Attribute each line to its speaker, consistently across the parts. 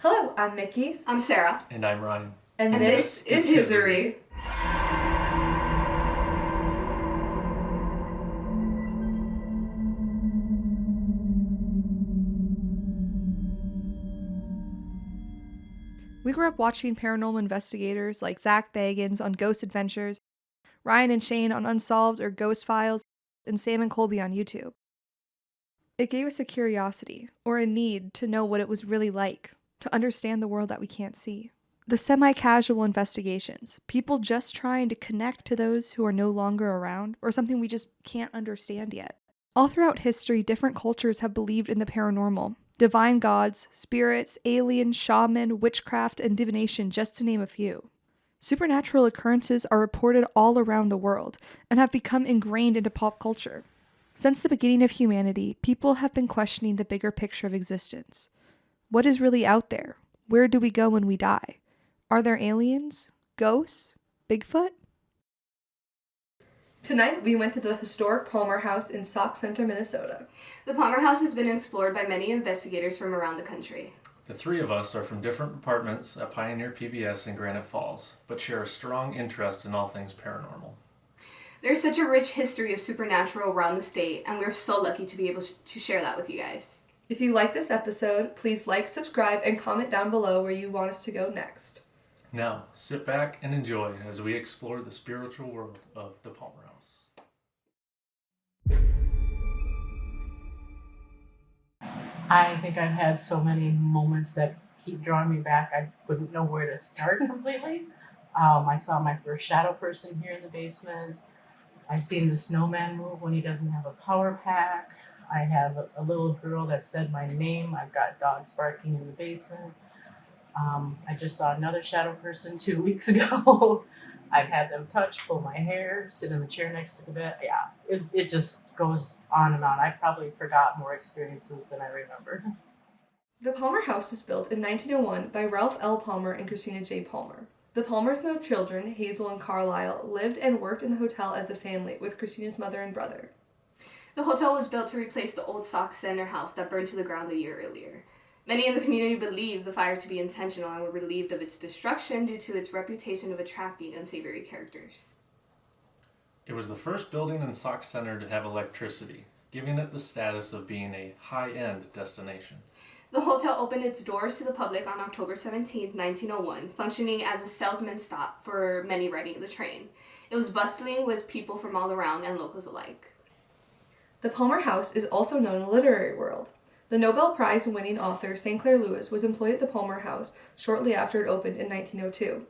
Speaker 1: Hello, I'm Mickey.
Speaker 2: I'm Sarah.
Speaker 3: And I'm Ryan.
Speaker 1: And this is Hiseerie. We grew up watching paranormal investigators like Zach Bagans on Ghost Adventures, Ryan and Shane on Unsolved or Ghost Files, and Sam and Colby on YouTube. It gave us a curiosity, or a need to know what it was really like, to understand the world that we can't see. The semi-casual investigations, people just trying to connect to those who are no longer around, or something we just can't understand yet. All throughout history, different cultures have believed in the paranormal. Divine gods, spirits, aliens, shaman, witchcraft, and divination, just to name a few. Supernatural occurrences are reported all around the world, and have become ingrained into pop culture. Since the beginning of humanity, people have been questioning the bigger picture of existence. What is really out there? Where do we go when we die? Are there aliens? Ghosts? Bigfoot? Tonight, we went to the historic Palmer House in Sauk Centre, Minnesota.
Speaker 2: The Palmer House has been explored by many investigators from around the country.
Speaker 3: The three of us are from different departments at Pioneer PBS in Granite Falls, but share a strong interest in all things paranormal.
Speaker 2: There's such a rich history of supernatural around the state, and we're so lucky to be able to share that with you guys.
Speaker 1: If you like this episode, please like, subscribe, and comment down below where you want us to go next.
Speaker 3: Now, sit back and enjoy as we explore the spiritual world of the Palmer House.
Speaker 4: I think I've had so many moments that keep drawing me back, I wouldn't know where to start completely. I saw my first shadow person here in the basement. I've seen the snowman move when he doesn't have a power pack. I have a little girl that said my name. I've got dogs barking in the basement. I just saw another shadow person 2 weeks ago. I've had them touch, pull my hair, sit in the chair next to the bed. Yeah, it just goes on and on. I've probably forgot more experiences than I remember.
Speaker 1: The Palmer House was built in 1901 by Ralph L. Palmer and Christina J. Palmer. The Palmers and their children, Hazel and Carlisle, lived and worked in the hotel as a family with Christina's mother and brother.
Speaker 2: The hotel was built to replace the old Sauk Centre house that burned to the ground a year earlier. Many in the community believed the fire to be intentional and were relieved of its destruction due to its reputation of attracting unsavory characters.
Speaker 3: It was the first building in Sauk Centre to have electricity, giving it the status of being a high-end destination.
Speaker 2: The hotel opened its doors to the public on October 17, 1901, functioning as a salesman's stop for many riding the train. It was bustling with people from all around and locals alike.
Speaker 1: The Palmer House is also known in the literary world. The Nobel Prize-winning author St. Clair Lewis was employed at the Palmer House shortly after it opened in 1902.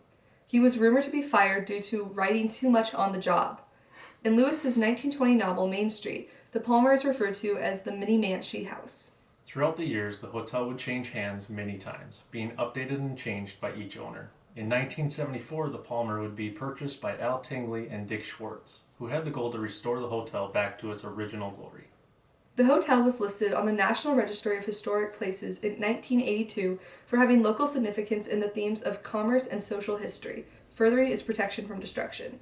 Speaker 1: He was rumored to be fired due to writing too much on the job. In Lewis's 1920 novel Main Street, the Palmer is referred to as the Minnie Manshee House.
Speaker 3: Throughout the years, the hotel would change hands many times, being updated and changed by each owner. In 1974, the Palmer would be purchased by Al Tingley and Dick Schwartz, who had the goal to restore the hotel back to its original glory.
Speaker 1: The hotel was listed on the National Registry of Historic Places in 1982 for having local significance in the themes of commerce and social history, furthering its protection from destruction.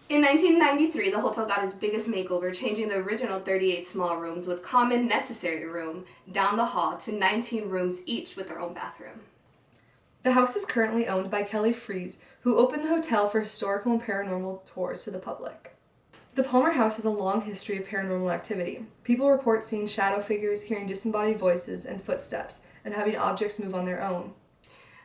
Speaker 2: In 1993, the hotel got its biggest makeover, changing the original 38 small rooms with common necessary room down the hall to 19 rooms each with their own bathroom.
Speaker 1: The house is currently owned by Kelly Fries, who opened the hotel for historical and paranormal tours to the public. The Palmer House has a long history of paranormal activity. People report seeing shadow figures, hearing disembodied voices and footsteps, and having objects move on their own.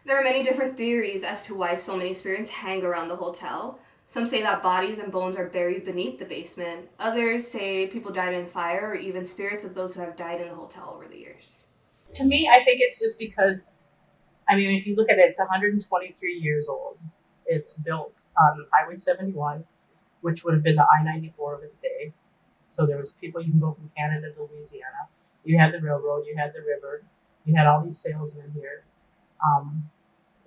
Speaker 2: There are many different theories as to why so many spirits hang around the hotel. Some say that bodies and bones are buried beneath the basement. Others say people died in fire, or even spirits of those who have died in the hotel over the years.
Speaker 4: To me, I think it's just because, if you look at it, it's 123 years old. It's built on Highway 71, which would have been the I-94 of its day. So there was people, you can go from Canada to Louisiana. You had the railroad, you had the river, you had all these salesmen here.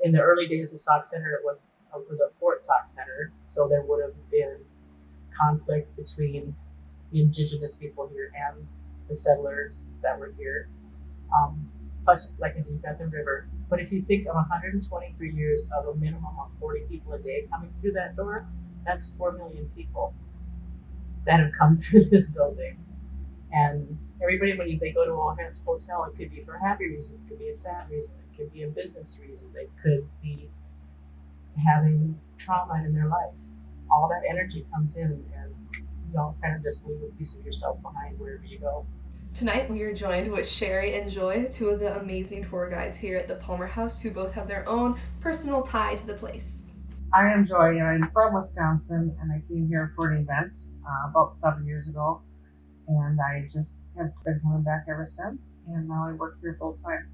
Speaker 4: In the early days of Sauk Centre, it was a Fort Sauk Centre, so there would have been conflict between the indigenous people here and the settlers that were here. Plus, like I said, you've got the river. But if you think of 123 years of a minimum of 40 people a day coming through that door, that's 4 million people that have come through this building. And everybody, when they go to a hotel, it could be for a happy reason, it could be a sad reason, it could be a business reason. They could be having trauma in their life. All that energy comes in, and you all kind of just leave a piece of yourself behind wherever you go.
Speaker 5: Tonight we are joined with Sherry and Joy, two of the amazing tour guides here at the Palmer House, who both have their own personal tie to the place.
Speaker 6: I am Joy, and I'm from Wisconsin, and I came here for an event about 7 years ago, and I just have been coming back ever since, and now I work here full time.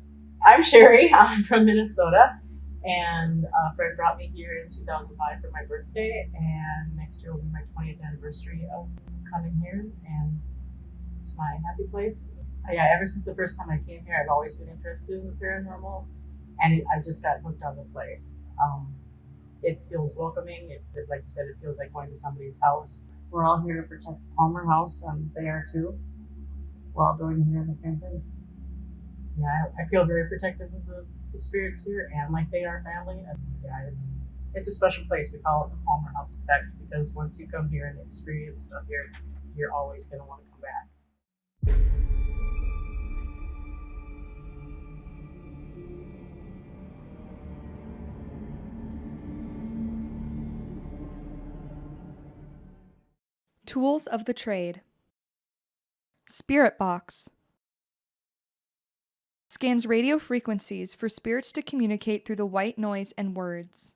Speaker 4: I'm Sherry. I'm from Minnesota, and a friend brought me here in 2005 for my birthday, and next year will be my 20th anniversary of coming here, and it's my happy place. Yeah, ever since the first time I came here, I've always been interested in the paranormal, and I just got hooked on the place. It feels welcoming. Like you said, it feels like going to somebody's house.
Speaker 6: We're all here to protect Palmer House, and they are too. We're all doing here the same thing.
Speaker 4: Yeah, I feel very protective of the spirits here, and like they are family. And yeah, it's a special place. We call it the Palmer House effect, because once you come here and experience stuff here, you're always going to want to come back.
Speaker 1: Tools of the trade. Spirit box. Scans radio frequencies for spirits to communicate through the white noise and words.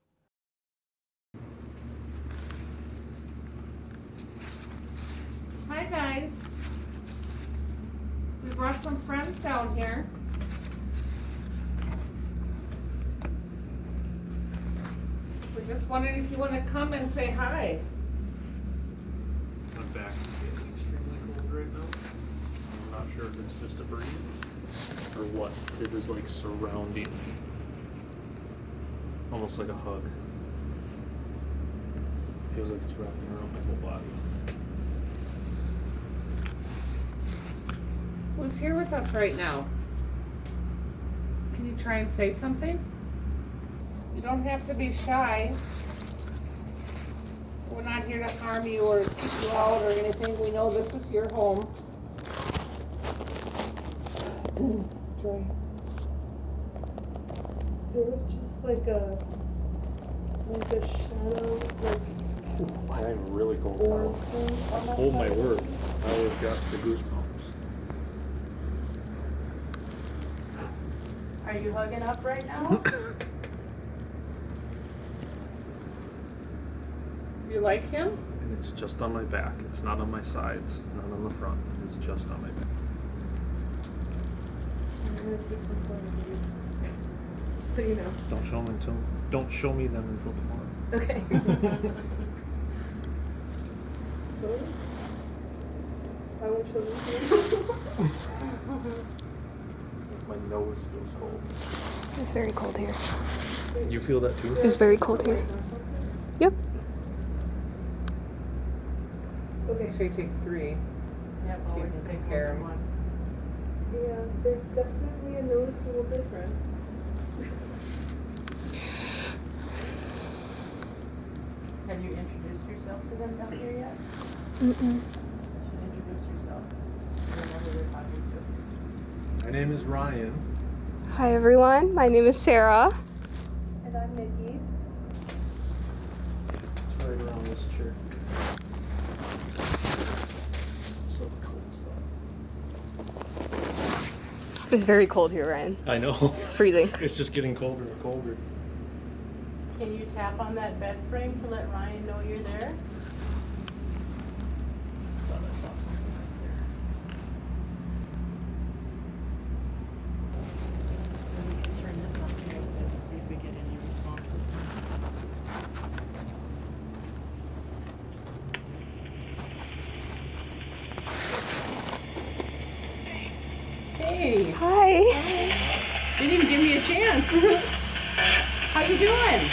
Speaker 7: Hi guys. We brought some friends down here. We just wondered if you want to come and say hi.
Speaker 3: My back is getting extremely cold right now. I'm not sure if it's just a breeze or what. It is like surrounding me. Almost like a hug. Feels like it's wrapping around my whole body.
Speaker 7: Who's here with us right now? Can you try and say something? You don't have to be shy. We're not here to harm you or kick you out or anything. We know this is your home. Joy.
Speaker 5: There was just like a shadow, like
Speaker 3: I'm really cold
Speaker 5: orb
Speaker 3: now.
Speaker 5: thing on my
Speaker 3: Oh my
Speaker 5: side.
Speaker 3: word. I always got the goosebumps.
Speaker 4: Are you hugging up right now?
Speaker 7: You like him?
Speaker 3: And it's just on my back. It's not on my sides, not on the front. It's just on my back.
Speaker 5: I'm gonna take some photos of you. Just so you know.
Speaker 3: Don't show me them until tomorrow.
Speaker 5: Okay. Really? I won't show them to you.
Speaker 3: My nose feels cold.
Speaker 8: It's very cold here.
Speaker 3: You feel that too?
Speaker 8: It's very cold here. Yep.
Speaker 7: Okay, so you take 3.
Speaker 4: Yep,
Speaker 7: So you
Speaker 4: always
Speaker 7: can
Speaker 4: take
Speaker 7: compare 'em.
Speaker 4: one.
Speaker 5: Yeah, there's definitely a noticeable difference.
Speaker 4: Have you introduced yourself to them down here yet?
Speaker 8: Mm-mm.
Speaker 4: You should introduce yourselves. You know who they're talking to.
Speaker 3: My name is Ryan.
Speaker 8: Hi everyone, my name is Sarah.
Speaker 5: And I'm Nikki.
Speaker 3: It's right around this chair. So cold stuff.
Speaker 8: It's very cold here, Ryan.
Speaker 3: I know.
Speaker 8: It's freezing.
Speaker 3: It's just getting colder and colder.
Speaker 4: Can you tap on that bed frame to let Ryan know you're there?
Speaker 3: Thought I saw something right there.
Speaker 4: And we can turn this up here and see if we get any responses. Hey,
Speaker 8: Hi.
Speaker 4: didn't even give me a chance. How you doing?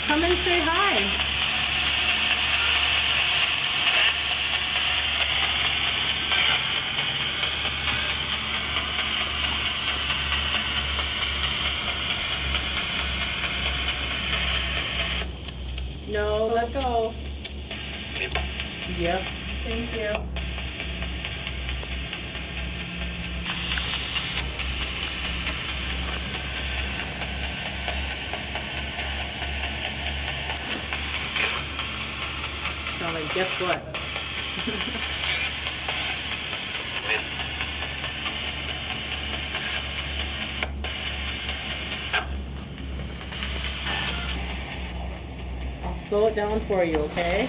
Speaker 4: Come and say hi. No, let go.
Speaker 5: Thank you.
Speaker 7: So like, guess what? I'll slow it down for you, okay?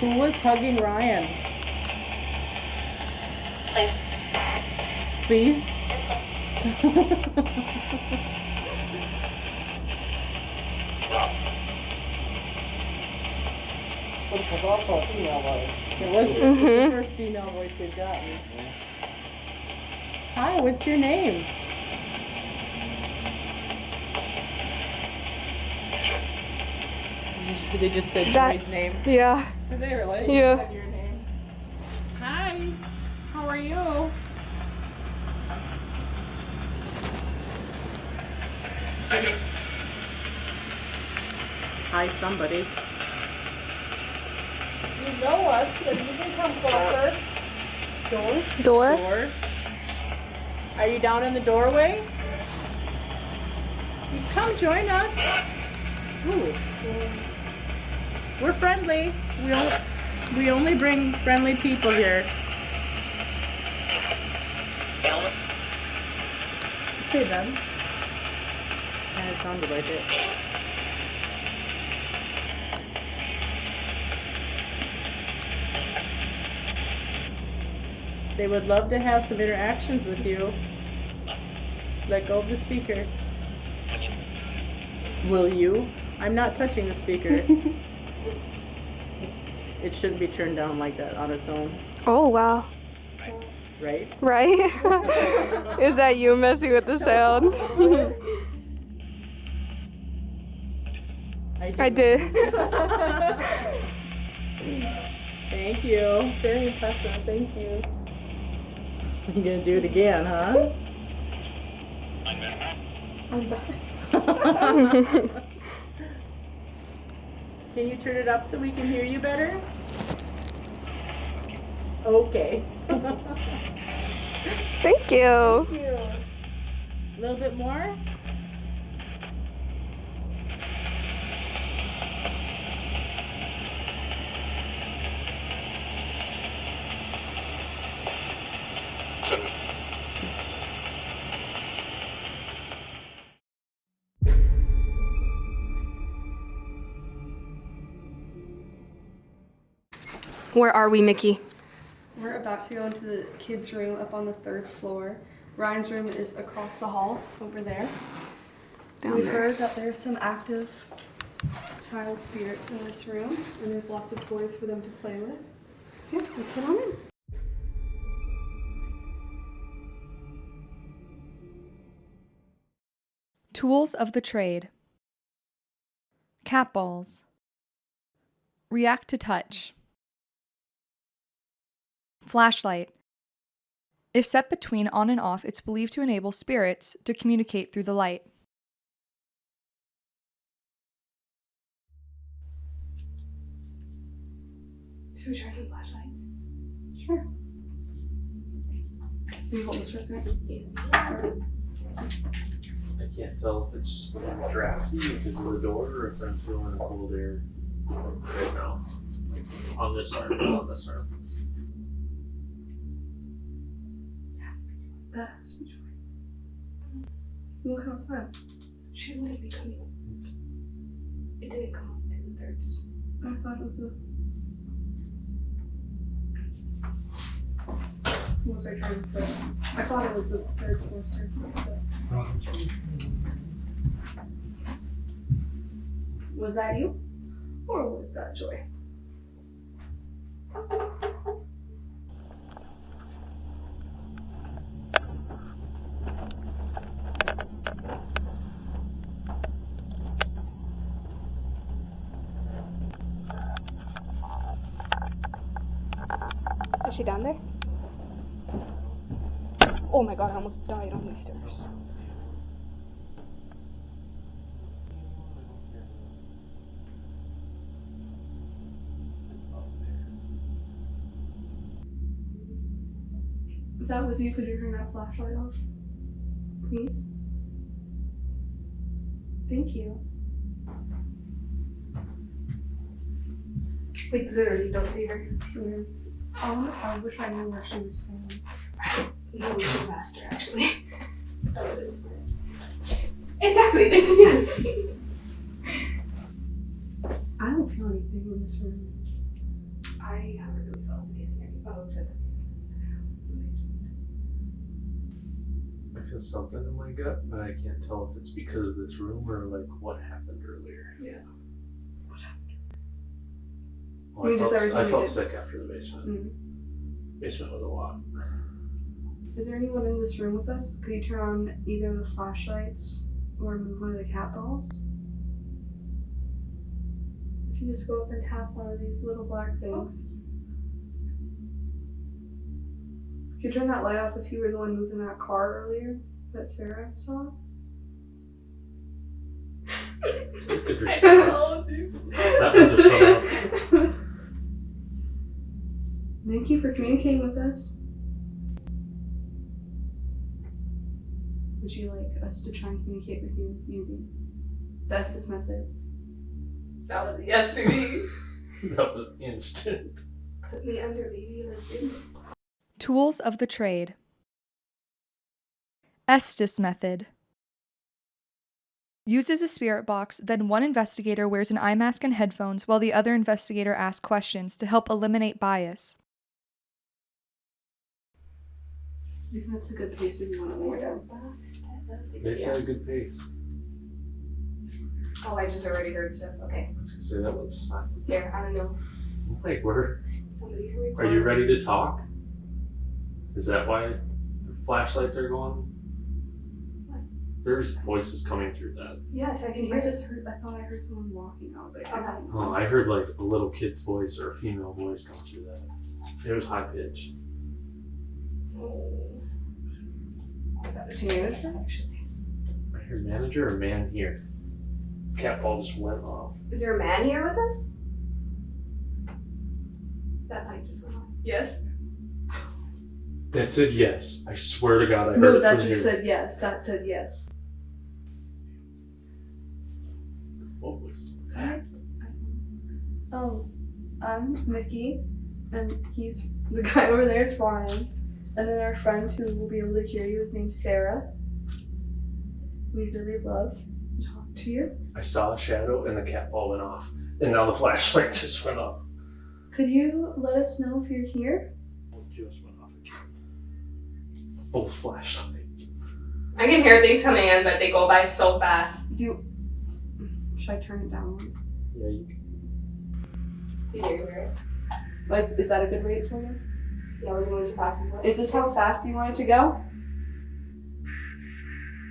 Speaker 7: Who was hugging Ryan? Please? Which was also a female voice. It was the first female voice we've gotten. Hi, what's your name? They just said Joy's name.
Speaker 8: Yeah.
Speaker 7: Did they really?
Speaker 8: Yeah.
Speaker 7: You said your name. Hi, how are you? Hi, somebody. You know us, and you can come closer.
Speaker 8: Door?
Speaker 7: Door. Are you down in the doorway? You come join us. Ooh. We're friendly. We only bring friendly people here.
Speaker 5: Say them.
Speaker 7: Kind of sounded like it. They would love to have some interactions with you. Let go of the speaker. Will you? I'm not touching the speaker. It shouldn't be turned down like that on its own,
Speaker 8: Oh, wow.
Speaker 7: right?
Speaker 8: Right? Is that you messing with the sound? I did.
Speaker 7: Thank you.
Speaker 5: It's very impressive. Thank you.
Speaker 7: You're gonna do it again, huh?
Speaker 5: I'm back.
Speaker 7: Can you turn it up so we can hear you better? Okay.
Speaker 8: Thank you.
Speaker 5: Thank you.
Speaker 7: A little bit more?
Speaker 8: Where are we, Mickey?
Speaker 5: We're about to go into the kids' room up on the 3rd floor. Ryan's room is across the hall over there. We've heard that there's some active child spirits in this room, and there's lots of toys for them to play with. So yeah, let's head on in.
Speaker 1: Tools of the trade. Cat balls. React to touch. Flashlight. If set between on and off, it's believed to enable spirits to communicate through the light.
Speaker 5: Should we try some flashlights? Sure. Can you hold this for a second?
Speaker 3: I can't tell if it's just a little drafty because of the door or if I'm feeling cold air right now. On this arm, on this arm.
Speaker 5: That's which way? Look outside. She wouldn't be coming. It didn't come up to the 3rd. I thought it was the. What was I trying to put? I thought it was the 3rd floor surface, but. Was that you? Or was that Joy?
Speaker 9: Is she down there? Oh my god, I almost died on these stairs.
Speaker 5: If that was you, could you turn that flashlight off? Please? Thank you.
Speaker 2: We literally don't see her.
Speaker 5: Weird. I wish I knew where she was staying.
Speaker 2: No, we should have asked her actually. Oh, it is. Exactly, they said yes.
Speaker 5: I don't feel anything in this room.
Speaker 2: I haven't really felt anything. Oh, except that.
Speaker 3: I feel something in my gut, but I can't tell if it's because of this room or like what happened earlier.
Speaker 2: Yeah.
Speaker 3: Well,
Speaker 5: You just
Speaker 3: I
Speaker 5: everything
Speaker 3: felt
Speaker 5: you did.
Speaker 3: sick after the basement. Basement was a lot.
Speaker 5: Is there anyone in this room with us? Could you turn on either the flashlights or move one of the cat balls? If you just go up and tap one of these little black things. Could you turn that light off if you were the one moving that car earlier that Sarah saw?
Speaker 3: Good response. That one just went up.
Speaker 5: Thank you for communicating with us. Would you like us to try and communicate with you using the Estes method?
Speaker 2: That was a yes to me.
Speaker 3: That was instant.
Speaker 2: Put me under, baby. Let's do it.
Speaker 1: Tools of the trade. Estes method. Uses a spirit box, then one investigator wears an eye mask and headphones while the other investigator asks questions to help eliminate bias.
Speaker 5: I think that's a good pace if you want to lay it down.
Speaker 3: They said a good pace.
Speaker 2: Oh, I just already heard stuff. Okay.
Speaker 3: I was gonna say that was silent.
Speaker 2: Here, I don't know.
Speaker 3: Like, where?
Speaker 2: Somebody can record.
Speaker 3: Are you ready to talk? Is that why the flashlights are going?
Speaker 2: What?
Speaker 3: There's voices coming through that.
Speaker 2: Yes, I can hear
Speaker 5: I
Speaker 2: it.
Speaker 5: just heard. I thought I heard someone walking out there.
Speaker 2: Okay.
Speaker 3: Oh, I heard like a little kid's voice or a female voice come through that. It was high pitched.
Speaker 2: Oh. I got a
Speaker 5: Manager?
Speaker 2: actually.
Speaker 3: I heard manager or man here. Cat ball just went off.
Speaker 2: Is there a man here with us? That light just went on. Yes.
Speaker 3: That said yes. I swear to God, I heard
Speaker 5: No,
Speaker 3: it
Speaker 5: that
Speaker 3: from
Speaker 5: just
Speaker 3: here.
Speaker 5: said yes. That said yes.
Speaker 3: What was that?
Speaker 5: Oh, I'm Mickey, and he's the guy over there is Ryan, and then our friend who will be able to hear you is named Sarah. We'd really love to talk to you.
Speaker 3: I saw a shadow and the cat ball went off. And now the flashlight just went off.
Speaker 5: Could you let us know if you're here?
Speaker 3: Oh, it just went off again. Both flashlights.
Speaker 2: I can hear things coming in, but they go by so fast.
Speaker 5: Should I turn it down once?
Speaker 3: Yeah, you can.
Speaker 2: You do hear it?
Speaker 5: Is that a good rate for you?
Speaker 2: Yeah, we're going to pass it.
Speaker 5: Is this how fast you want it to go?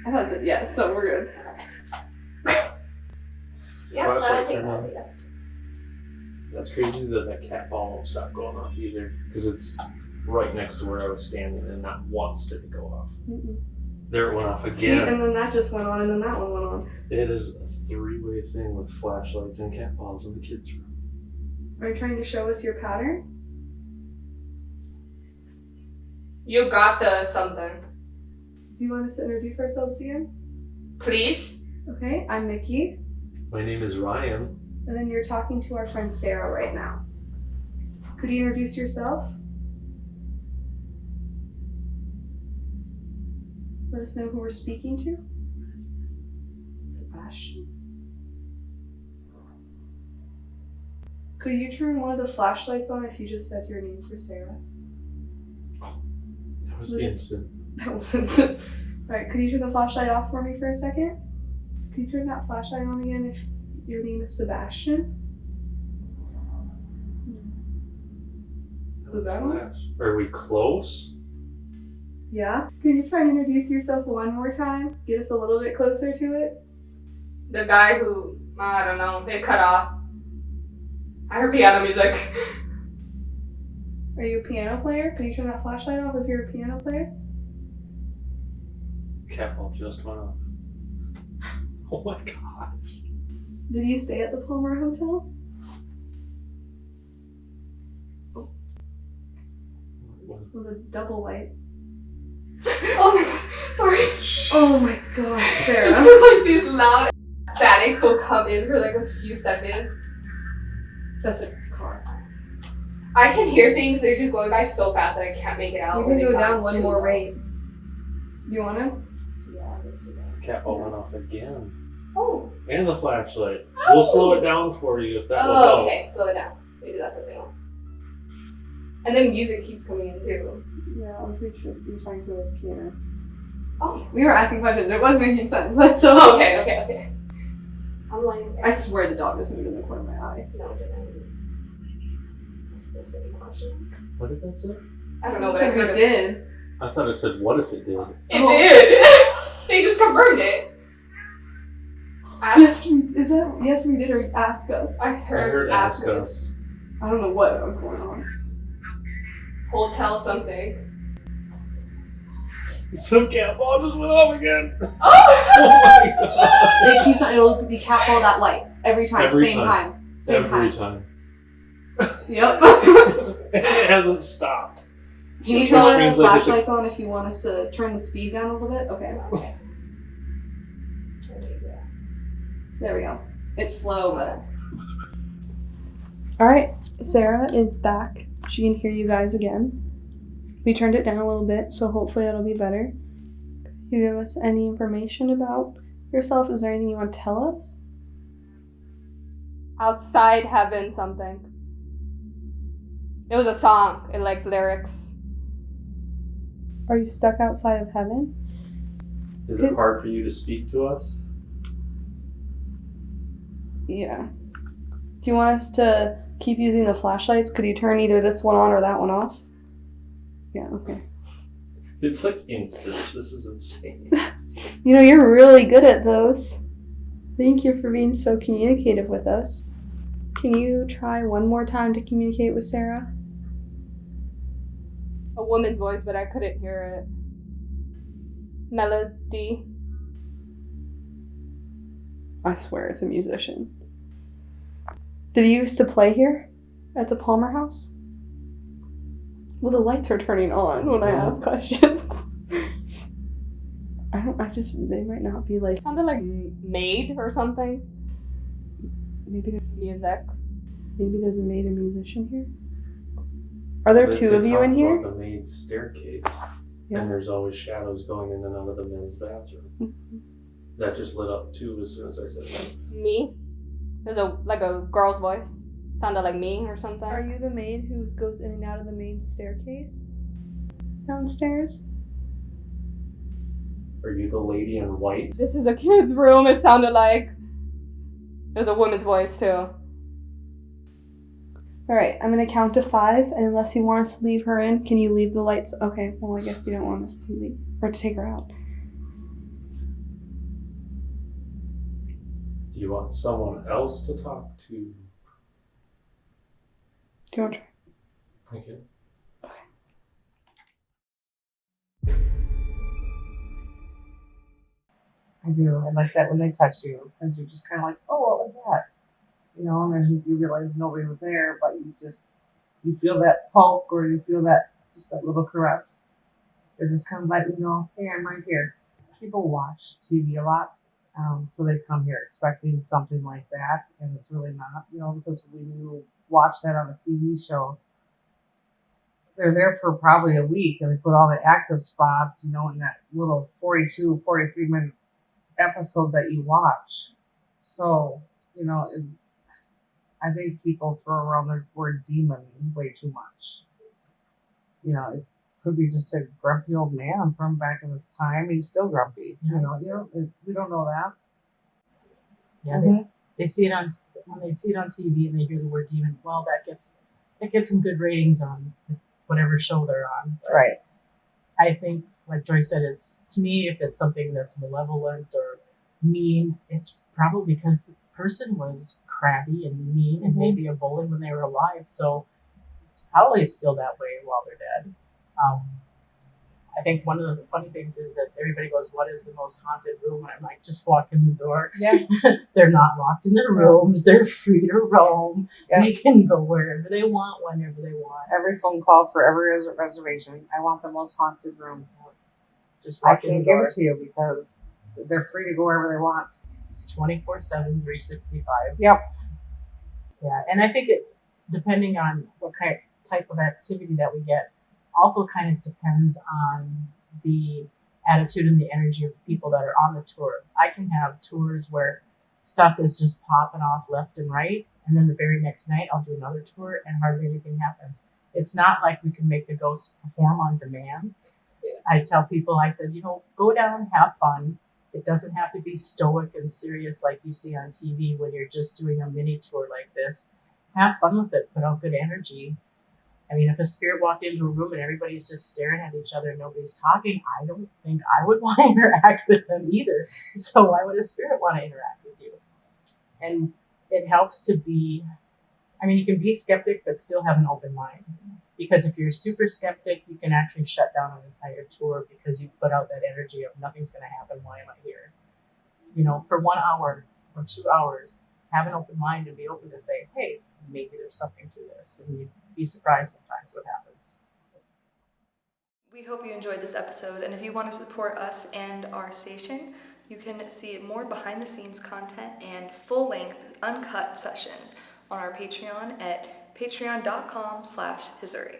Speaker 5: I thought it said yes, so we're good.
Speaker 2: Yeah,
Speaker 3: Flashlight
Speaker 2: I think
Speaker 3: turned on.
Speaker 2: that's a yes.
Speaker 3: That's crazy that that cat ball won't stop going off either. Because it's right next to where I was standing and not once did it go off.
Speaker 5: Mm-mm.
Speaker 3: There it went off
Speaker 5: See,
Speaker 3: again.
Speaker 5: and then that just went on, and then that one went on.
Speaker 3: It is a three-way thing with flashlights and cat balls in the kids' room.
Speaker 5: Are you trying to show us your pattern?
Speaker 2: You got the something.
Speaker 5: Do you want us to introduce ourselves again?
Speaker 2: Please?
Speaker 5: Okay, I'm Nikki,
Speaker 3: My name is Ryan.
Speaker 5: and then you're talking to our friend Sarah right now. Could you introduce yourself? Let us know who we're speaking to. Sebastian. Could you turn one of the flashlights on if you just said your name for Sarah?
Speaker 3: That was
Speaker 5: Was it-
Speaker 3: instant.
Speaker 5: That wasn't. Alright, could you turn the flashlight off for me for a second? Could you turn that flashlight on again if your name is Sebastian? Was that on?
Speaker 3: Flash. Are we close?
Speaker 5: Yeah? Can you try and introduce yourself one more time? Get us a little bit closer to it?
Speaker 2: The guy who, I don't know, they cut off. I heard piano music.
Speaker 5: Are Are you a piano player? Can you turn that flashlight off if you're a piano player?
Speaker 3: Cat ball just went off. Oh my gosh.
Speaker 5: Did you stay at the Palmer Hotel? With a double light.
Speaker 2: Oh my god, sorry.
Speaker 5: Oh my gosh,
Speaker 2: It's
Speaker 5: Sarah.
Speaker 2: just like these loud statics will come in for like a few seconds.
Speaker 5: That's a car.
Speaker 2: I can hear things, they're just going by so fast that I can't make it out.
Speaker 5: You
Speaker 2: or
Speaker 5: can
Speaker 2: they
Speaker 5: go
Speaker 2: sound
Speaker 5: down one
Speaker 2: too
Speaker 5: more
Speaker 2: loud.
Speaker 5: rate. You wanna?
Speaker 2: Yeah, let's do that.
Speaker 3: Cat ball went off again.
Speaker 2: Oh.
Speaker 3: And the flashlight.
Speaker 2: Oh.
Speaker 3: We'll slow it down for you if that will
Speaker 2: Oh,
Speaker 3: help.
Speaker 2: okay, slow it down. Maybe that's what they want. And then music keeps coming in too.
Speaker 5: Yeah, I'm pretty sure you're trying to like pianist.
Speaker 2: Oh.
Speaker 5: We were asking questions. It wasn't making sense. So.
Speaker 2: Oh, okay. I'm lying there.
Speaker 5: I swear the dog just moved in the corner of my eye.
Speaker 2: No, it didn't. It's the same question.
Speaker 3: What did that say?
Speaker 2: I don't know,
Speaker 5: It's
Speaker 2: but I
Speaker 5: like
Speaker 2: heard
Speaker 5: we
Speaker 2: it.
Speaker 5: did.
Speaker 3: I thought it said, what if it did?
Speaker 2: It did! They just confirmed it.
Speaker 5: Yes, yes, we did. Or ask us.
Speaker 2: I heard ask us.
Speaker 5: I don't know what was going on.
Speaker 2: Hotel something.
Speaker 3: The cat ball just went off again.
Speaker 2: Oh!
Speaker 3: Oh my god.
Speaker 5: It keeps on. It'll be cat ball that light every time.
Speaker 3: Every
Speaker 5: Same
Speaker 3: time.
Speaker 5: time. Same
Speaker 3: Every
Speaker 5: time.
Speaker 3: time.
Speaker 5: Yep.
Speaker 3: It hasn't stopped.
Speaker 5: Can you
Speaker 3: Which
Speaker 5: turn the
Speaker 3: means like it's a-
Speaker 5: flashlights on if you want us to turn the speed down a little bit? Okay.
Speaker 2: Okay.
Speaker 5: There we go. It's slow, but. Alright, Sarah is back. She can hear you guys again. We turned it down a little bit, so hopefully it'll be better. Can you give us any information about yourself? Is there anything you want to tell us?
Speaker 2: Outside heaven something. It was a song. It like lyrics.
Speaker 5: Are you stuck outside of heaven?
Speaker 3: Is it hard for you to speak to us?
Speaker 5: Yeah. Do you want us to keep using the flashlights? Could you turn either this one on or that one off? Yeah, okay.
Speaker 3: It's like instant. This is insane.
Speaker 5: You know, you're really good at those. Thank you for being so communicative with us. Can you try one more time to communicate with Sarah?
Speaker 2: A woman's voice, but I couldn't hear it. Melody.
Speaker 5: I swear it's a musician. Did you used to play here? At the Palmer house? Well, the lights are turning on when I ask questions. They might not be like,
Speaker 2: Sounded like maid or something.
Speaker 5: maybe there's
Speaker 2: Music.
Speaker 5: a maid and musician here? Are there two of you in here?
Speaker 3: The main staircase.
Speaker 5: Yeah.
Speaker 3: And there's always shadows going in and out of the men's bathroom. That just lit up too as soon as I said that.
Speaker 2: Me. There's a girl's voice. Sounded like me or something.
Speaker 5: Are you the maid who goes in and out of the main staircase? Downstairs?
Speaker 3: Are you the lady in white?
Speaker 2: This is a kid's room. It sounded like there's a woman's voice too.
Speaker 5: Alright, I'm gonna count to 5, and unless you want us to leave her in, can you leave the lights? Okay, well, I guess you don't want us to leave, or to take her out.
Speaker 3: Do you want someone else to talk to?
Speaker 5: Do you want to try?
Speaker 3: Okay.
Speaker 6: I do. I like that when they touch you, because you're just kind of like, oh, what was that? You know, and then you realize nobody was there, but you feel that poke, or you feel that, just that little caress. They're just kind of like, hey, I'm right here. People watch TV a lot, so they come here expecting something like that, and it's really not, because when you watch that on a TV show, they're there for probably a week, and they put all the active spots, in that little 42, 43-minute episode that you watch. So, I think people throw around the word demon way too much. It could be just a grumpy old man from back in this time. He's still grumpy. We don't know that.
Speaker 4: Yeah, they see it when they see it on TV and they hear the word demon. Well, that gets some good ratings on whatever show they're on. But
Speaker 6: Right.
Speaker 4: I think, like Joy said, to me, if it's something that's malevolent or mean, it's probably because the person was crabby and mean and maybe a bully when they were alive. So It's probably still that way while they're dead. I think one of the funny things is that everybody goes, "What is the most haunted room?" And I'm like, "Just walk in the door."
Speaker 6: Yeah.
Speaker 4: They're not locked in their rooms. They're free to roam.
Speaker 6: Yeah.
Speaker 4: They can go wherever they want, whenever they want.
Speaker 6: Every phone call for every reservation. I want the most haunted room.
Speaker 4: Just
Speaker 6: I
Speaker 4: walk in
Speaker 6: can't
Speaker 4: the
Speaker 6: give
Speaker 4: door.
Speaker 6: it to you because they're free to go wherever they want.
Speaker 4: It's 24/7, 365.
Speaker 6: Yep.
Speaker 4: Yeah, and I think it, depending on what type of activity that we get, also kind of depends on the attitude and the energy of the people that are on the tour. I can have tours where stuff is just popping off left and right, and then the very next night I'll do another tour and hardly anything happens. It's not like we can make the ghosts perform on demand. I tell people, I said, go down, have fun. It doesn't have to be stoic and serious like you see on TV when you're just doing a mini tour like this. Have fun with it, put out good energy. I mean, if a spirit walked into a room and everybody's just staring at each other and nobody's talking, I don't think I would want to interact with them either. So why would a spirit want to interact with you? And it helps to be, you can be skeptic but still have an open mind. Because if you're super skeptic, you can actually shut down an entire tour because you put out that energy of nothing's going to happen. Why am I here? For 1 hour or 2 hours, have an open mind and be open to say, hey, maybe there's something to this. And you'd be surprised sometimes what happens.
Speaker 1: We hope you enjoyed this episode, and if you want to support us and our station, you can see more behind-the-scenes content and full-length, uncut sessions on our Patreon at patreon.com/Hiseerie.